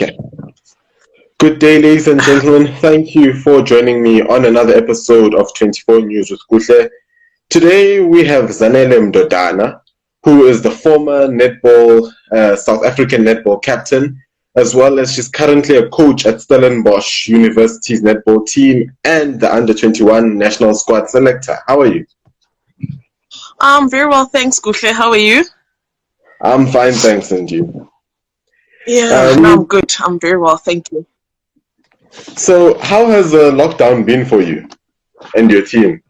Okay. Good day, ladies and gentlemen. Thank you for joining me on another episode of 24 News with Kuhle. Today we have Zanele Mdodana, who is the former netball, South African netball captain, as well as she's currently a coach at Stellenbosch University's netball team and the under-21 national squad selector. How are you? I'm very well, thanks, Kuhle. How are you? I'm fine, thanks, and you? Yeah, I'm good. I'm very well, thank you. So, how has the lockdown been for you and your team?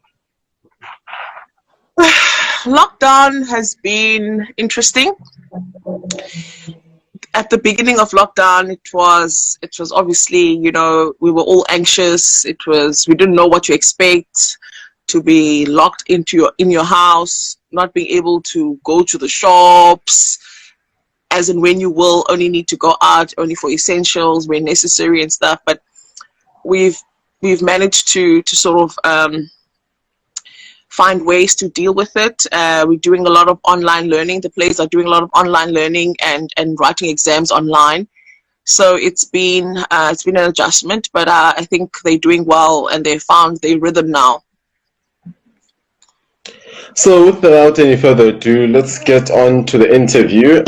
Lockdown has been interesting. At the beginning of lockdown, it was obviously, we were all anxious. We didn't know what to expect, to be locked in your house, not being able to go to the shops, as in when you will only need to go out only for essentials when necessary and stuff. But we've managed to sort of find ways to deal with it. We're doing a lot of online learning. The players are doing a lot of online learning and writing exams online. So it's been an adjustment, but I think they're doing well and they found their rhythm now. So without any further ado, let's get on to the interview.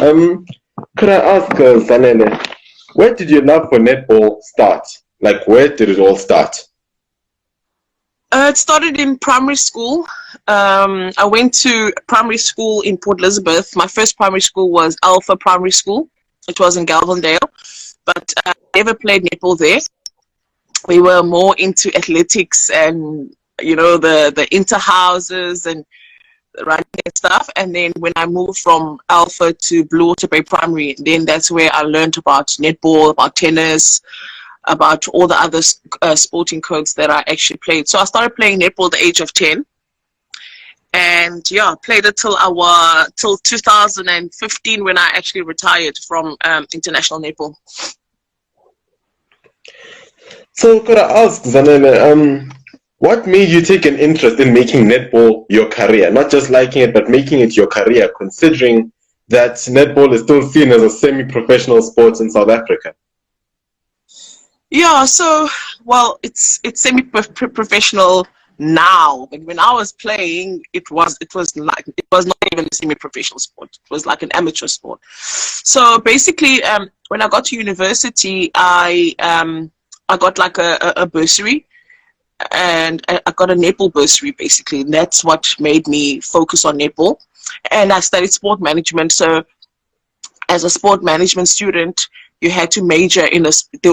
Could I ask Zanele, where did your love for netball start? Like, where did it all start? It started in primary school. I went to primary school in Port Elizabeth. My first primary school was Alpha Primary School. It was in Galvindale, but I never played netball there. We were more into athletics and, the inter-houses and running and stuff. And then when I moved from Alpha to Blue Water Bay Primary, then that's where I learned about netball, about tennis, about all the other sporting codes that I actually played. So I started playing netball at the age of 10. And played it till 2015 when I actually retired from international netball. So could I ask, Zanele, what made you take an interest in making netball your career? Not just liking it, but making it your career, considering that netball is still seen as a semi-professional sport in South Africa. Yeah, so, well, it's semi-professional now, but when I was playing, it was not even a semi-professional sport. It was like an amateur sport. So basically, when I got to university, I got like a bursary, and I got a netball bursary basically, and that's what made me focus on netball. And I studied sport management. So as a sport management student, you had to major in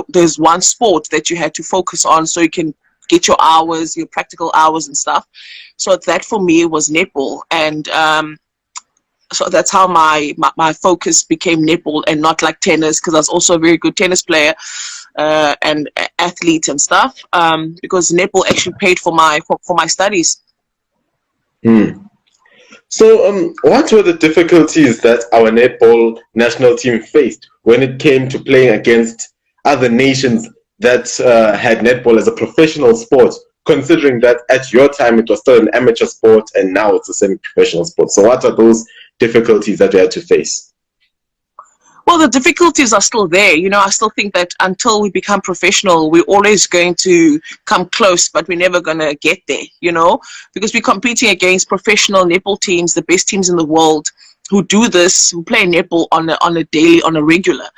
there's one sport that you had to focus on so you can get your hours, your practical hours and stuff. So that for me was netball. And so that's how my focus became netball and not like tennis, because I was also a very good tennis player and athlete and stuff, because netball actually paid for my studies. So what were the difficulties that our netball national team faced when it came to playing against other nations that had netball as a professional sport, considering that at your time it was still an amateur sport and now it's a semi-professional sport? So what are those difficulties that we had to face? Well, the difficulties are still there. I still think that until we become professional, we're always going to come close, but we're never going to get there, because we're competing against professional netball teams, the best teams in the world, who do this, who play netball on a daily, on a regular,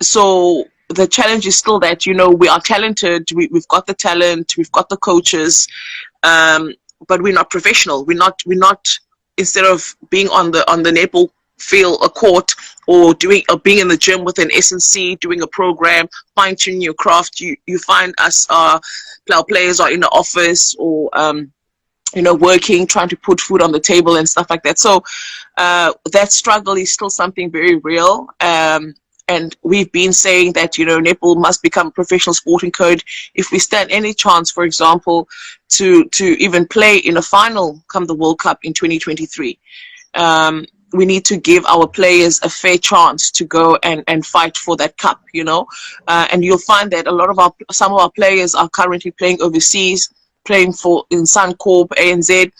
so the challenge is still that, we are talented, we've got the talent, we've got the coaches, but we're not professional. We're not, instead of being on the netball field, a court, or being in the gym with an S&C, doing a program, fine-tuning your craft, you find us, our players are in the office or, working, trying to put food on the table and stuff like that. So that struggle is still something very real. And we've been saying that, netball must become a professional sporting code. If we stand any chance, for example, to even play in a final come the World Cup in 2023, we need to give our players a fair chance to go and fight for that cup, and you'll find that some of our players are currently playing overseas, playing in Suncorp, ANZ,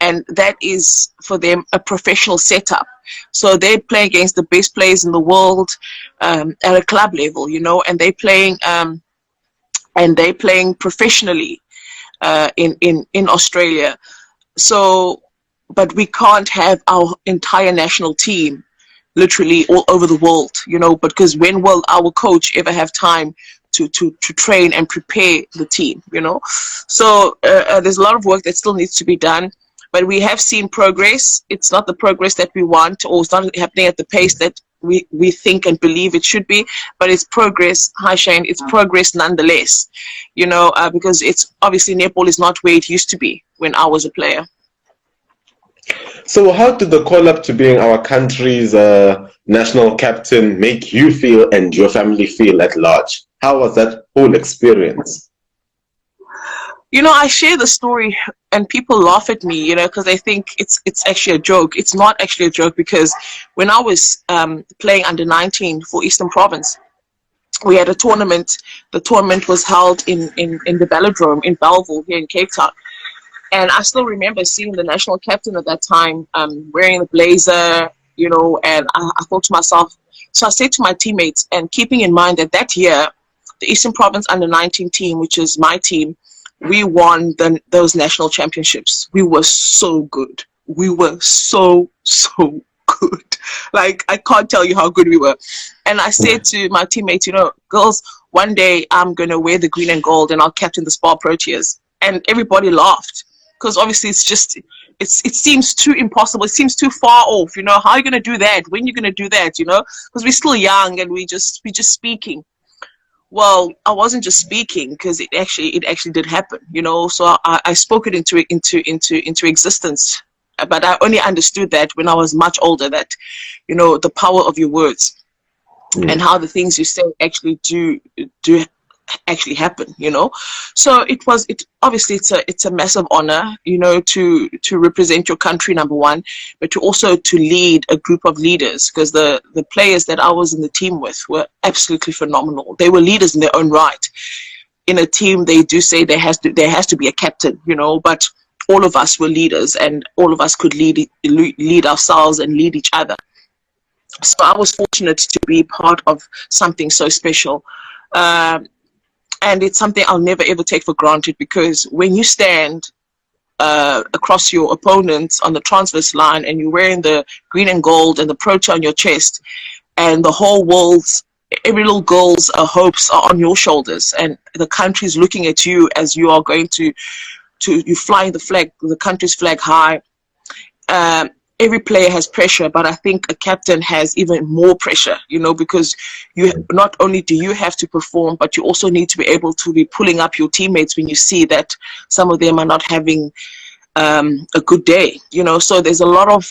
and that is for them a professional setup. So they play against the best players in the world at a club level, and they're playing professionally in Australia. So, but we can't have our entire national team literally all over the world, because when will our coach ever have time to train and prepare the team, So there's a lot of work that still needs to be done, but we have seen progress. It's not the progress that we want, or it's not happening at the pace that we think and believe it should be, but it's progress. Hi Shane, it's progress nonetheless, because it's obviously netball is not where it used to be when I was a player. So how did the call up to being our country's national captain make you feel and your family feel at large? How was that whole experience? I share the story and people laugh at me, because they think it's actually a joke. It's not actually a joke, because when I was playing under 19 for Eastern Province, we had a tournament. The tournament was held in the Velodrome in Belleville here in Cape Town. And I still remember seeing the national captain at that time wearing the blazer, and I thought to myself, so I said to my teammates, and keeping in mind that year, the Eastern Province under-19 team, which is my team, we won those national championships. We were so good. We were so good. Like, I can't tell you how good we were. And I said to my teammates, girls, one day I'm going to wear the green and gold and I'll captain the Spar Proteas. And everybody laughed. Because obviously it seems too impossible. It seems too far off. How are you going to do that? When are you going to do that? Because we're still young and we're just speaking. Well, I wasn't just speaking, because it actually did happen. So I spoke it into existence. But I only understood that when I was much older. That the power of your words and how the things you say actually do actually happen, So obviously it's a massive honor, to represent your country, number one, but to lead a group of leaders, because the players that I was in the team with were absolutely phenomenal. They were leaders in their own right. In a team, they do say there has to be a captain, but all of us were leaders, and all of us could lead ourselves and lead each other. So I was fortunate to be part of something so special. And it's something I'll never ever take for granted, because when you stand across your opponents on the transverse line and you're wearing the green and gold and the protea on your chest, and the whole world's, every little girl's hopes are on your shoulders, and the country's looking at you as you are going to you flying the country's flag high. Every player has pressure, but I think a captain has even more pressure, because you not only do you have to perform, but you also need to be able to be pulling up your teammates when you see that some of them are not having a good day, So there's a lot of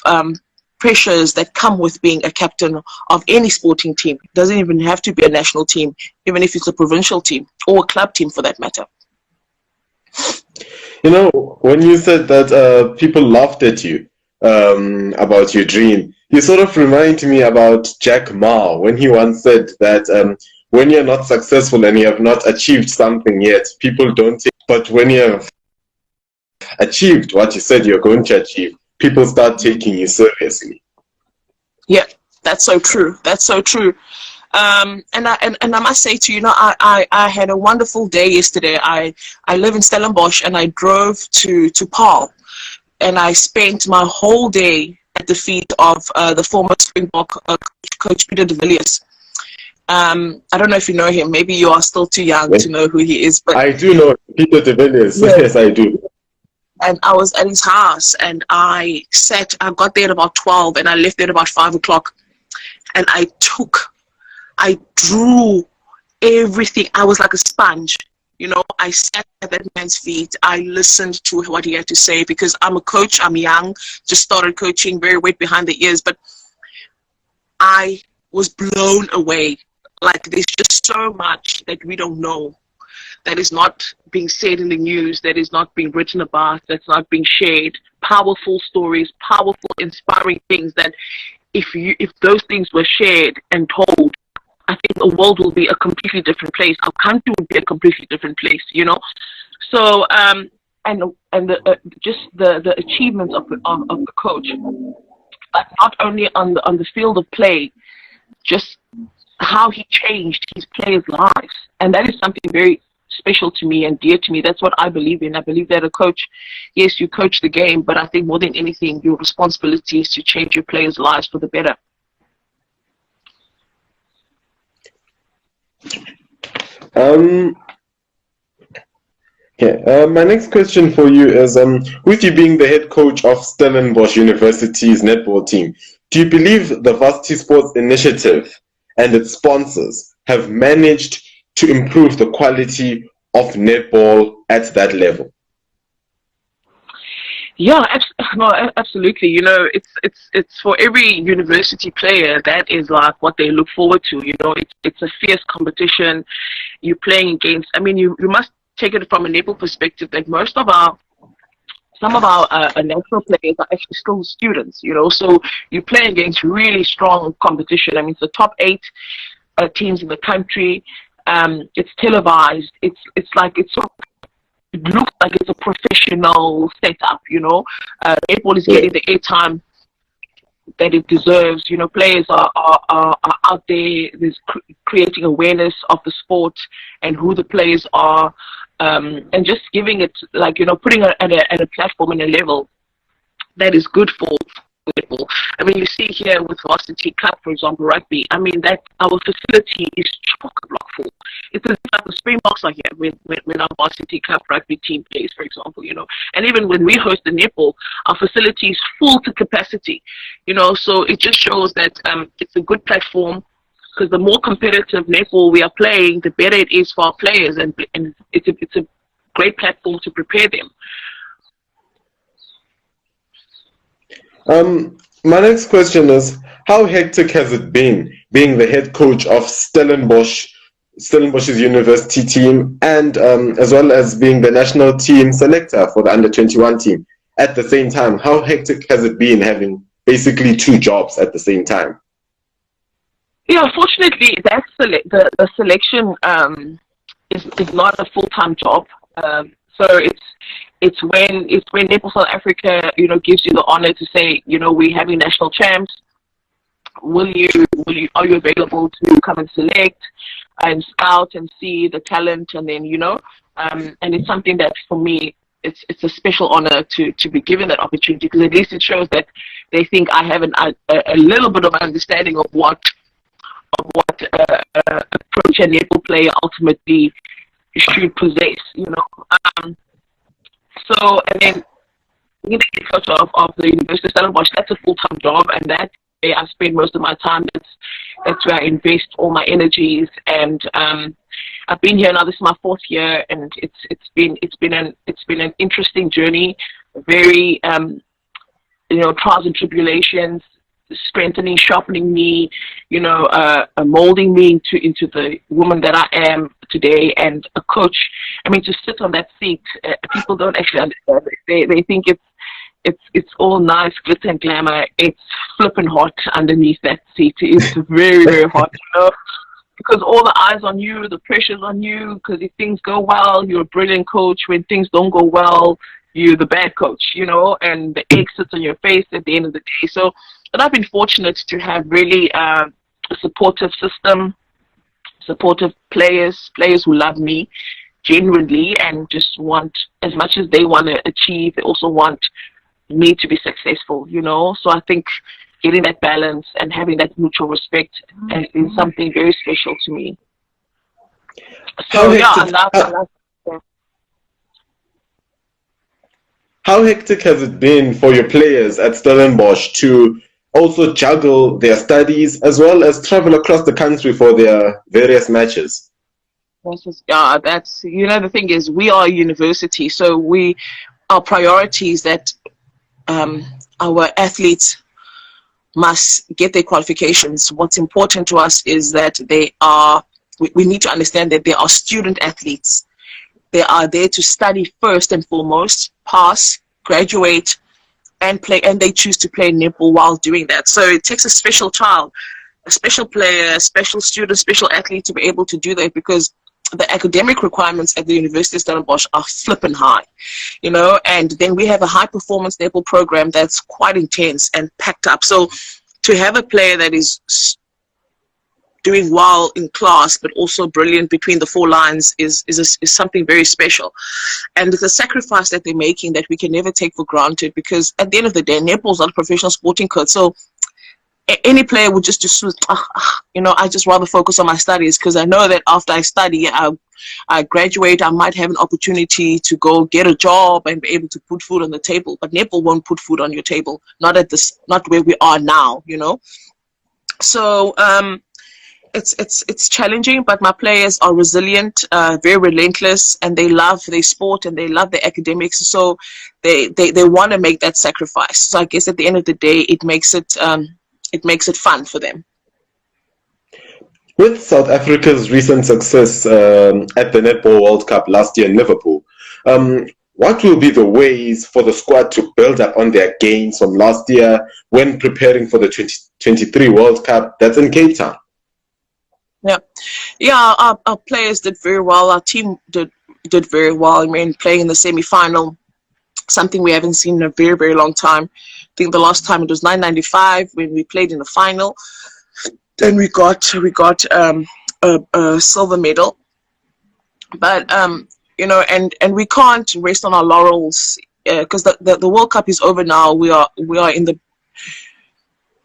pressures that come with being a captain of any sporting team. It doesn't even have to be a national team, even if it's a provincial team or a club team for that matter. When you said that people laughed at you about your dream, you sort of remind me about Jack Ma, when he once said that when you're not successful and you have not achieved something yet, people don't take, but when you have achieved what you said you're going to achieve, people start taking you seriously. Yeah, that's so true. That's so true. And I must say to you, I had a wonderful day yesterday. I live in Stellenbosch, and I drove to Paarl, and I spent my whole day at the feet of the former Springbok coach Peter de Villiers. I don't know if you know him. Maybe you are still too young to know who he is. But I do know Peter de Villiers. Yeah. Yes, I do. And I was at his house, and I got there at about 12, and I left there at about 5 o'clock. And I drew everything. I was like a sponge. I sat at that man's feet. I listened to what he had to say, because I'm a coach. I'm young, just started coaching, very wet behind the ears. But I was blown away. Like, there's just so much that we don't know, that is not being said in the news, that is not being written about, that's not being shared. Powerful stories, powerful, inspiring things that if those things were shared and told, I think the world will be a completely different place. Our country will be a completely different place, So and just the achievements of the coach, but not only on the field of play, just how he changed his players' lives. And that is something very special to me and dear to me. That's what I believe in. I believe that a coach, yes, you coach the game, but I think more than anything, your responsibility is to change your players' lives for the better. My next question for you is, with you being the head coach of Stellenbosch University's netball team, do you believe the Varsity Sports Initiative and its sponsors have managed to improve the quality of netball at that level? Yeah, absolutely. You know, it's for every university player, that is like what they look forward to. You know, it's a fierce competition. You're playing against. I mean, you must take it from a netball perspective that some of our national players are actually still students. You know, so you're playing against really strong competition. I mean, it's the top 8 teams in the country. It's televised. It looks like it's a professional setup, you know. Netball is getting the airtime that it deserves. You know, players are out there. There's creating awareness of the sport and who the players are, and just giving it, like, you know, putting it at a platform and a level that is good for netball. I mean, you see here with Varsity Cup, for example, rugby. I mean, that our facility is chock-a-block full. It's as if the Springboks are here when our Varsity Cup rugby team plays, for example, you know. And even when we host the netball, our facility is full to capacity, you know. So it just shows that it's a good platform, because the more competitive netball we are playing, the better it is for our players, and it's a great platform to prepare them. My next question is, how hectic has it been being the head coach of Stellenbosch's university team, and as well as being the national team selector for the under-21 team at the same time? How hectic has it been having basically 2 jobs at the same time? Yeah, unfortunately, the selection is not a full-time job. So it's when Netball South Africa, you know, gives you the honor to say, you know, we're having national champs. Are you available to come and select and scout and see the talent, and then, you know, and it's something that for me, it's a special honor to be given that opportunity, because at least it shows that they think I have a little bit of understanding of what a coach and netball player ultimately should possess, you know. So, and then being the head coach of the University of Stellenbosch, that's a full-time job, and that I spend most of my time. That's where I invest all my energies, and I've been here now. This is my 4th year, and it's been an interesting journey. Very you know, trials and tribulations, strengthening, sharpening me, you know, molding me into the woman that I am today. And a coach, I mean, to sit on that seat, people don't actually understand it. They think it's all nice, glitter and glamour. It's flipping hot underneath that seat. It's very, very hot, you know, because all the eyes on you, the pressure's on you, because if things go well, you're a brilliant coach. When things don't go well, you're the bad coach, you know, and the egg sits on your face at the end of the day. So, but I've been fortunate to have really a supportive system, supportive players who love me genuinely and just want, as much as they want to achieve, they also want me to be successful, you know. So I think getting that balance and having that mutual respect has been something very special to me. So yeah, I love. How hectic has it been for your players at Stellenbosch to also juggle their studies as well as travel across the country for their various matches? Yeah, that's, you know, the thing is, we are a university, so our priority is that our athletes must get their qualifications. What's important to us is that we need to understand that they are student athletes. They are there to study first and foremost, pass, graduate, and play, and they choose to play netball while doing that. So it takes a special child, a special player, a special student, special athlete to be able to do that, because the academic requirements at the University of Stellenbosch are flipping high, you know, and then we have a high performance netball program that's quite intense and packed up. So to have a player that is doing well in class but also brilliant between the four lines is something very special, and it's a sacrifice that they're making that we can never take for granted, because at the end of the day, netball is not a professional sporting code. So any player would just you know, I just rather focus on my studies, because I know that after I study, I graduate, I might have an opportunity to go get a job and be able to put food on the table. But netball won't put food on your table, not where we are now, you know. So it's challenging, but my players are resilient, very relentless, and they love their sport and they love their academics. So they want to make that sacrifice. So I guess at the end of the day, it makes it fun for them. With South Africa's recent success at the Netball World Cup last year in Liverpool, what will be the ways for the squad to build up on their gains from last year when preparing for the 2023 World Cup that's in Cape Town? Yeah, our players did very well. Our team did very well. I mean, playing in the semi-final, something we haven't seen in a very, very long time. I think the last time it was 1995 when we played in the final. Then we got a silver medal. But you know, and we can't rest on our laurels, because the World Cup is over now. We are in the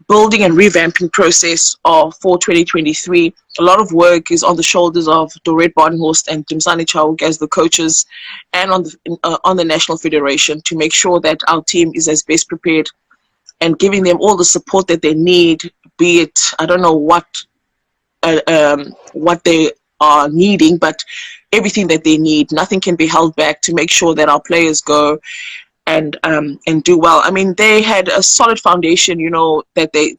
building and revamping process for 2023. A lot of work is on the shoulders of Dorette Badenhorst and Dimsani Chawuk as the coaches, and on the National Federation, to make sure that our team is as best prepared and giving them all the support that they need, be it, I don't know what they are needing, but everything that they need. Nothing can be held back to make sure that our players go and do well. I mean, they had a solid foundation, you know, that they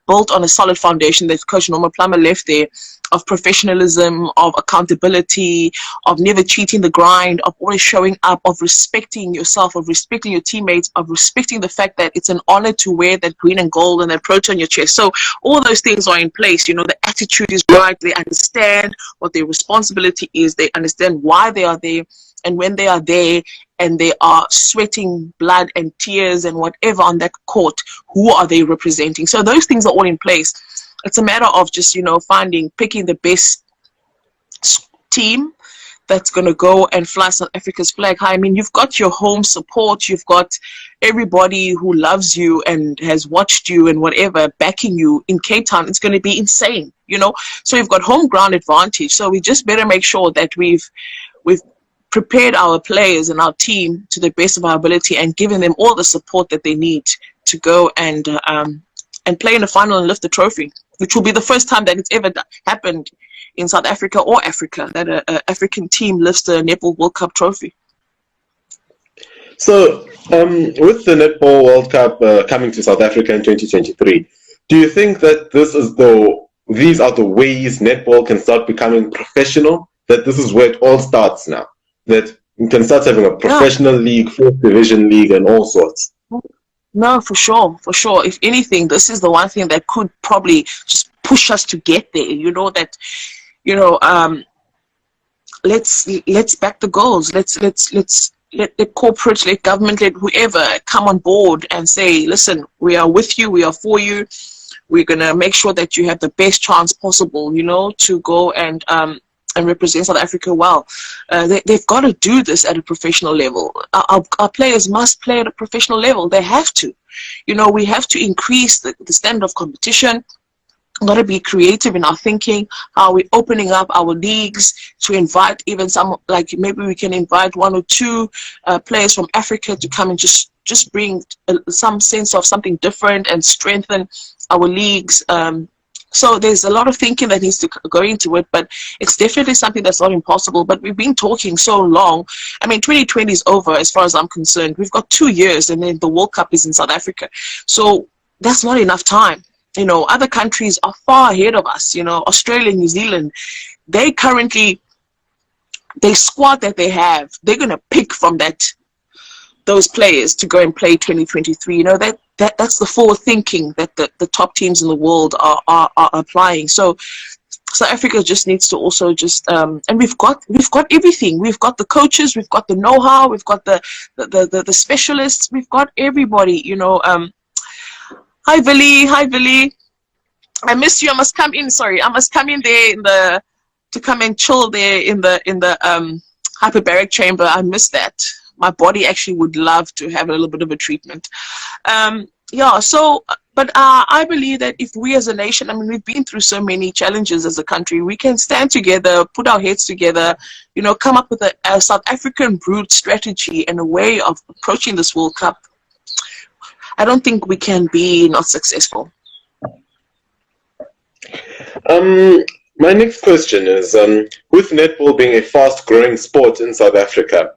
built on a solid foundation that Coach Norma Plummer left there, of professionalism, of accountability, of never cheating the grind, of always showing up, of respecting yourself, of respecting your teammates, of respecting the fact that it's an honor to wear that green and gold and that brooch on your chest. So all those things are in place. You know, the attitude is right. They understand what their responsibility is. They understand why they are there. And when they are there and they are sweating blood and tears and whatever on that court, who are they representing? So those things are all in place. It's a matter of just, you know, picking the best team that's going to go and fly South Africa's flag high. I mean, you've got your home support, you've got everybody who loves you and has watched you and whatever backing you in Cape Town. It's going to be insane, you know. So you've got home ground advantage. So we just better make sure that we've prepared our players and our team to the best of our ability and given them all the support that they need to go and play in the final and lift the trophy, which will be the first time that it's ever happened in South Africa or Africa, that an African team lifts the Netball World Cup trophy. So, with the Netball World Cup coming to South Africa in 2023, do you think that these are the ways netball can start becoming professional? That this is where it all starts now? That you can start having a professional league, fourth division league, and all sorts? No, for sure. If anything, this is the one thing that could probably just push us to get there. You know, that, you know, let's back the goals. Let's let the corporate, let government, let whoever come on board and say, listen, we are with you, we are for you. We're gonna make sure that you have the best chance possible, you know, to go and represent South Africa well. They've got to do this at a professional level. Our players must play at a professional level. They have to. You know, we have to increase the standard of competition. We've got to be creative in our thinking, how we're opening up our leagues to invite even some, like maybe we can invite one or two players from Africa to come and just bring some sense of something different and strengthen our leagues. So there's a lot of thinking that needs to go into it, but it's definitely something that's not impossible. But we've been talking so long. I mean, 2020 is over as far as I'm concerned. We've got 2 years and then the World Cup is in South Africa. So that's not enough time. You know, other countries are far ahead of us. You know, Australia, New Zealand, they squad that they have, they're going to pick from those players to go and play 2023. You know, that's the forward thinking that the top teams in the world are applying. So South Africa just needs to also just and we've got everything. We've got the coaches, we've got the know-how, we've got the specialists, we've got everybody, you know. Hi Billy. I miss you. I must come in. Sorry, I must come in there to come and chill there in the hyperbaric chamber. I miss that. My body actually would love to have a little bit of a treatment. Yeah, so, but I believe that if we as a nation, I mean, we've been through so many challenges as a country, we can stand together, put our heads together, you know, come up with a South African brewed strategy and a way of approaching this World Cup. I don't think we can be not successful. My next question is, with netball being a fast-growing sport in South Africa,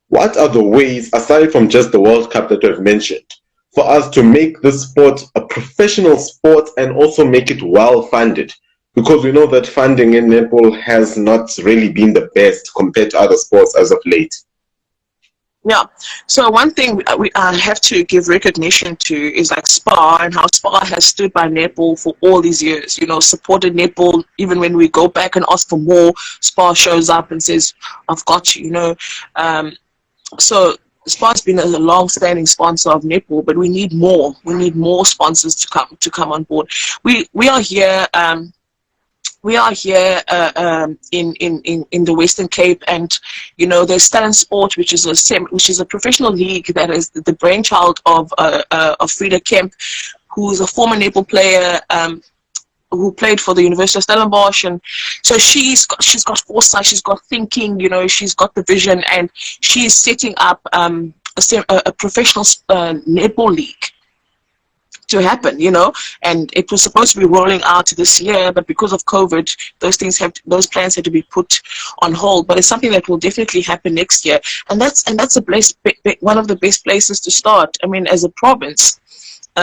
what are the ways, aside from just the World Cup that we've mentioned, for us to make this sport a professional sport and also make it well-funded? Because we know that funding in netball has not really been the best compared to other sports as of late. Yeah, so one thing we have to give recognition to is like SPA, and how SPA has stood by netball for all these years, you know, supported netball. Even when we go back and ask for more, SPA shows up and says, I've got you, you know. So SPA's been a long-standing sponsor of netball, but we need more. We need more sponsors to come on board. We are here. We are here in the Western Cape, and you know there's Talent Sport, which is a professional league that is the brainchild of Frida Kemp, who is a former netball player who played for the University of Stellenbosch, and so she's got foresight, she's got thinking, you know, she's got the vision, and she's setting up a professional netball league to happen, you know, and it was supposed to be rolling out this year, but because of COVID, those plans had to be put on hold. But it's something that will definitely happen next year, and that's one of the best places to start. I mean, as a province,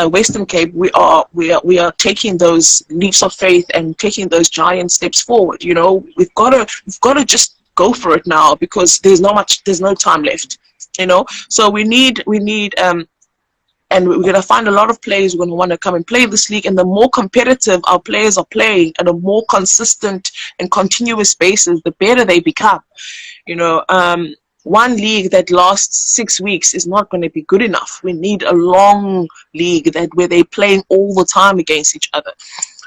Western Cape, we are taking those leaps of faith and taking those giant steps forward. You know, we've got to just go for it now, because there's no time left. You know, so we need. And we're going to find a lot of players who are going to want to come and play this league. And the more competitive our players are playing at a more consistent and continuous basis, the better they become. You know, one league that lasts 6 weeks is not going to be good enough. We need a long league where they're playing all the time against each other.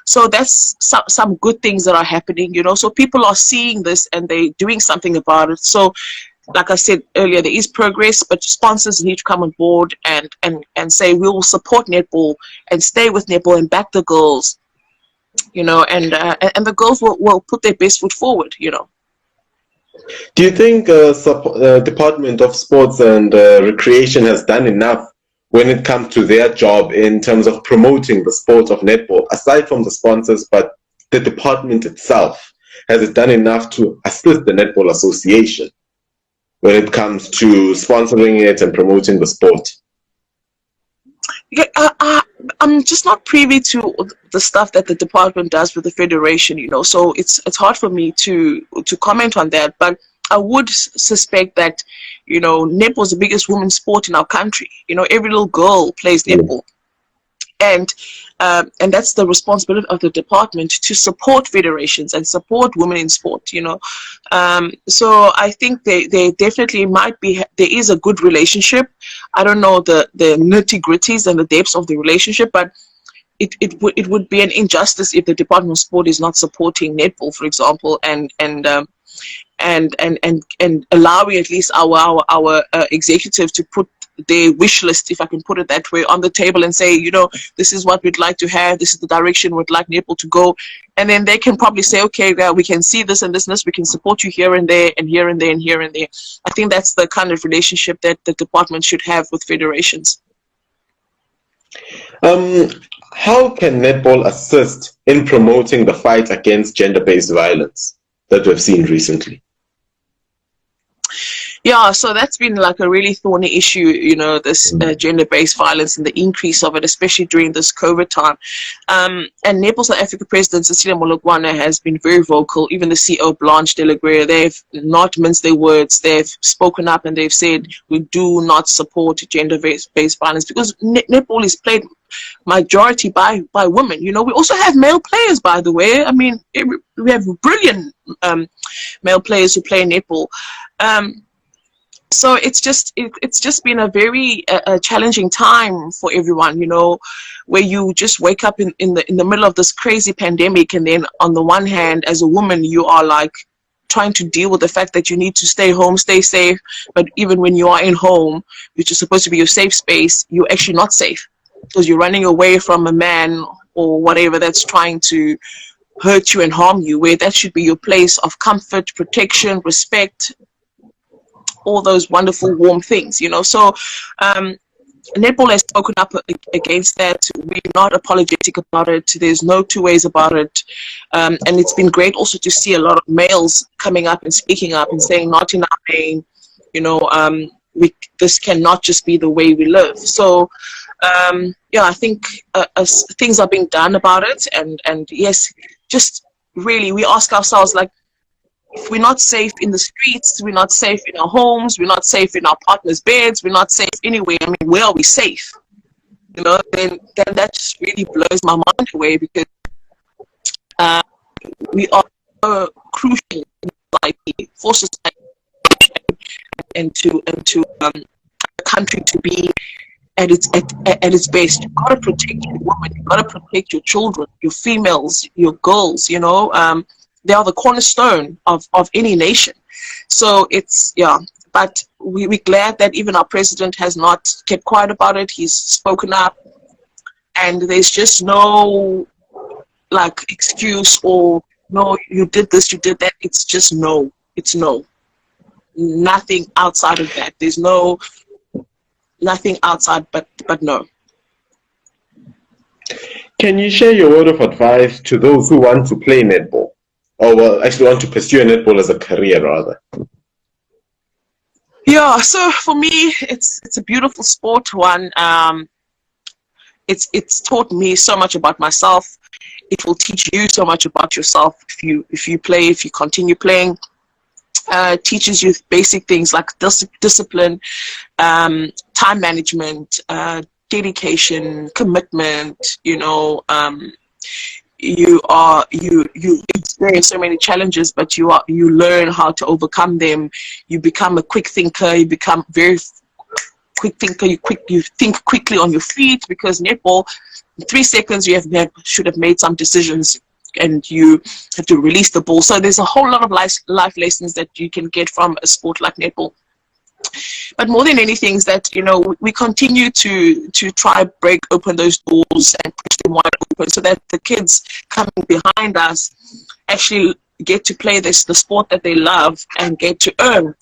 So that's some good things that are happening, you know. So people are seeing this and they're doing something about it. So like I said earlier, there is progress, but sponsors need to come on board and say we will support netball and stay with netball and back the girls, you know, and the girls will put their best foot forward, you know. Do you think Department of Sports and Recreation has done enough when it comes to their job in terms of promoting the sport of netball, aside from the sponsors, but the department itself? Has it done enough to assist the Netball Association when it comes to sponsoring it and promoting the sport? Yeah, I'm just not privy to the stuff that the department does with the federation, you know, so it's hard for me to comment on that. But I would suspect that, you know, netball is the biggest women's sport in our country. You know, every little girl plays netball. And that's the responsibility of the department to support federations and support women in sport, you know. So I think they definitely might be, there is a good relationship. I don't know the nitty-gritties and the depths of the relationship, but it would be an injustice if the Department of Sport is not supporting netball, for example, and allowing at least our executives to put their wish list, if I can put it that way, on the table and say, you know, this is what we'd like to have, this is the direction we'd like netball to go, and then they can probably say, okay, well, we can see this and this and this, we can support you here and there and here and there and here and there. I think that's the kind of relationship that the department should have with federations. How can netball assist in promoting the fight against gender-based violence that we've seen recently? Yeah, so that's been like a really thorny issue, you know, this gender-based violence and the increase of it, especially during this COVID time. And Netball South Africa President Cecilia Molokwane has been very vocal. Even the CEO, Blanche Delegre, they've not minced their words. They've spoken up and they've said, we do not support gender-based violence, because netball is played majority by women. You know, we also have male players, by the way. I mean, we have brilliant male players who play netball. So it's just been a very challenging time for everyone, you know, where you just wake up in the middle of this crazy pandemic, and then on the one hand, as a woman, you are like trying to deal with the fact that you need to stay home, stay safe, but even when you are in home, which is supposed to be your safe space, you're actually not safe, because you're running away from a man or whatever that's trying to hurt you and harm you, where that should be your place of comfort, protection, respect, all those wonderful warm things, you know. So netball has spoken up against that. We're not apologetic about it. There's no two ways about it. And it's been great also to see a lot of males coming up and speaking up and saying, not in our name, you know, this cannot just be the way we live. So yeah, I think things are being done about it, and yes, just really we ask ourselves, like, if we're not safe in the streets, we're not safe in our homes, we're not safe in our partners' beds, we're not safe anywhere, I mean, where are we safe? You know, then that just really blows my mind away, because we are crucial in society, for society, and to the country to be at its best. You've got to protect your women, you've got to protect your children, your females, your girls, you know. They are the cornerstone of any nation. So it's, yeah, but we're glad that even our president has not kept quiet about it. He's spoken up, and there's just no like excuse or no, you did this, you did that. It's just no. It's no. Nothing outside of that. There's nothing outside but no. Can you share your word of advice to those who want to play netball? Or well, actually want to pursue netball as a career, rather? Yeah, so for me, it's a beautiful sport. One, it's taught me so much about myself. It will teach you so much about yourself if you play, if you continue playing. Teaches you basic things like discipline, time management, dedication, commitment. You know, you experience so many challenges, but you learn how to overcome them. You become a quick thinker. You become very quick thinker. You think quickly on your feet, because netball, in 3 seconds you should have made some decisions, and you have to release the ball. So there's a whole lot of life lessons that you can get from a sport like netball. But more than anything is that, you know, we continue to try break open those doors and push them wide open, so that the kids coming behind us actually get to play the sport that they love and get to earn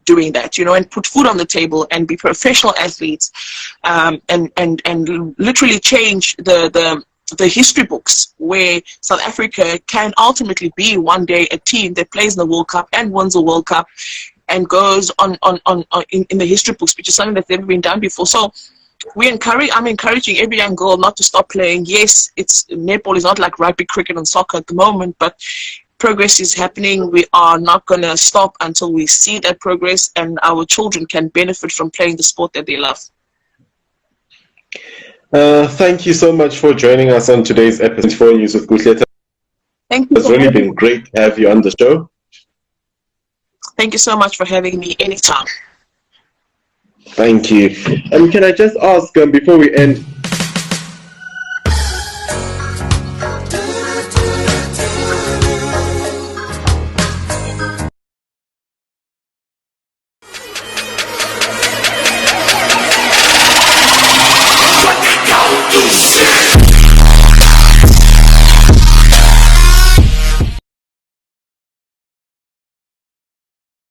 doing that, you know, and put food on the table and be professional athletes, and literally change the history books, where South Africa can ultimately be one day a team that plays in the World Cup and wins the World Cup and goes on in the history books, which is something that's never been done before. So I'm encouraging every young girl not to stop playing. Yes, netball is not like rugby, cricket, and soccer at the moment, but progress is happening. We are not going to stop until we see that progress, and our children can benefit from playing the sport that they love. Thank you so much for joining us on today's episode 24 News with Kuhle. Thank you. It's really been great to have you on the show. Thank you so much for having me anytime. Thank you. And can I just ask, before we end,